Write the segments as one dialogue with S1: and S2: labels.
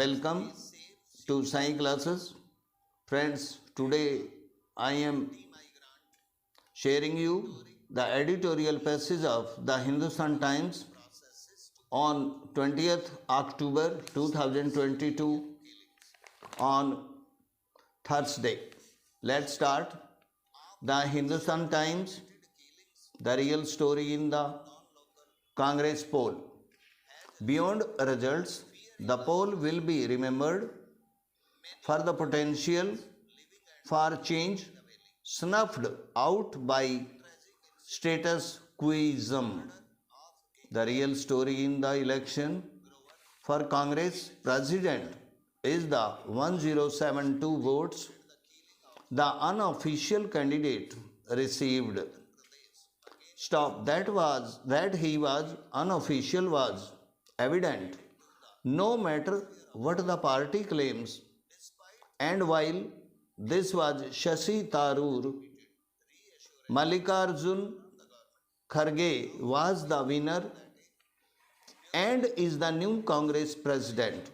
S1: welcome to Sai classes. Friends, today I am sharing you the editorial passage of the Hindustan Times on 20th October 2022 on Thursday. Let's start. The Hindustan Times, the real story in the Congress poll. Beyond results, the poll will be remembered for the potential for change snuffed out by status quoism. The real story in the election for Congress President is the 1072 votes the unofficial candidate received. That he was unofficial was evident, no matter what the party claims. And while this was Shashi Tharoor, Mallikarjun Kharge was the winner and is the new Congress president.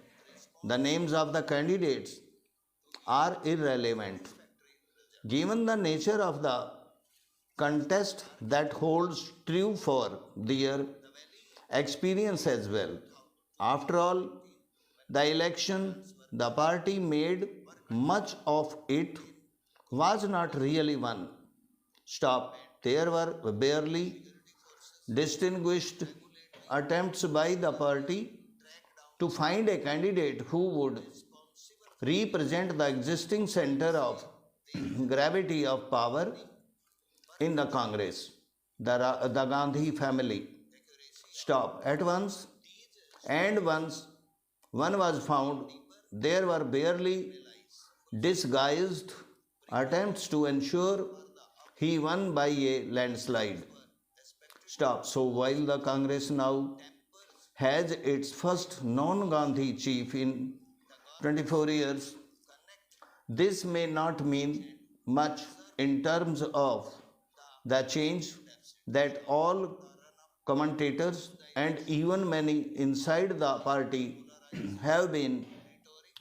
S1: The names of the candidates are irrelevant, given the nature of the contest that holds true for their experience as well. After all, the election the party made much of it was not really won. There were barely distinguished attempts by the party to find a candidate who would represent the existing center of gravity of power in the Congress, the Gandhi family. At once, and once one was found, there were barely disguised attempts to ensure he won by a landslide. So while the Congress now has its first non-Gandhi chief in 24 years, this may not mean much in terms of the change that all commentators and even many inside the party have been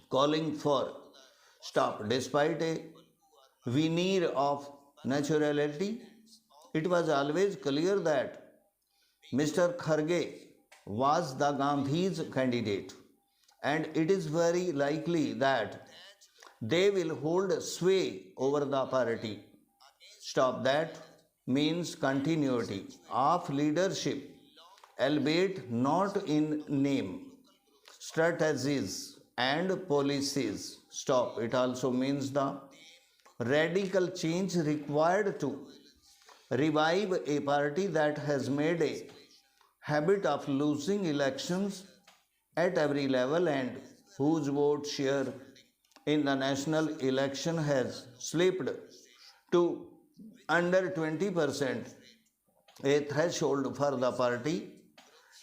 S1: calling for. Despite a veneer of naturality, it was always clear that Mr. Kharge was the Gandhi's candidate, and it is very likely that they will hold sway over the party. That means continuity of leadership, albeit not in name, strategies and policies. It also means the radical change required to revive a party that has made a habit of losing elections at every level and whose vote share in the national election has slipped to under 20%, a threshold for the party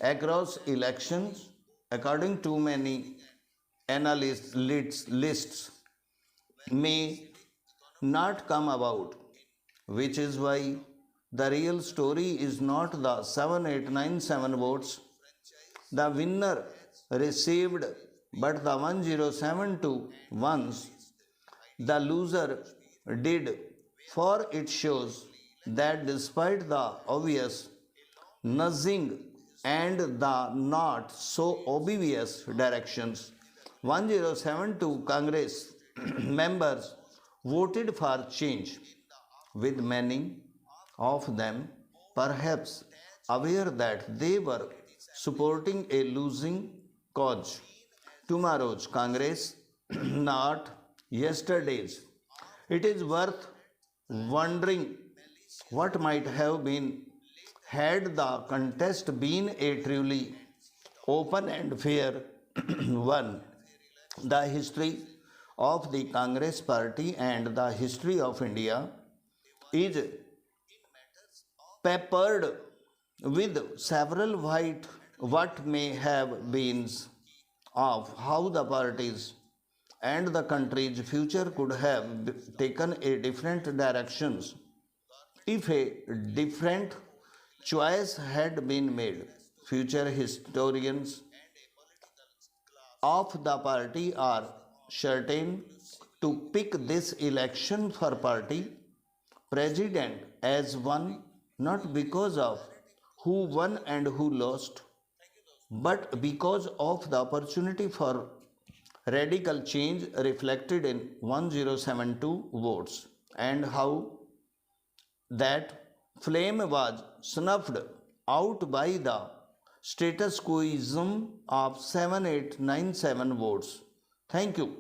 S1: across elections, according to many analysts, lists may not come about, which is why the real story is not the 7897 votes the winner received, but the 1072 ones the loser did. For it shows that despite the obvious nudging and the not so obvious directions, 1072 Congress members voted for change, with many of them perhaps aware that they were supporting a losing cause. Tomorrow's Congress, not yesterday's. It is worth wondering what might have been had the contest been a truly open and fair one. The history of the Congress party and the history of India is peppered with several what may have been of how the parties and the country's future could have taken a different directions if a different choice had been made. Future historians of the party are certain to pick this election for party president as one, not because of who won and who lost, but because of the opportunity for radical change reflected in 1072 votes, and how that flame was snuffed out by the status quoism of 7897 votes. Thank you.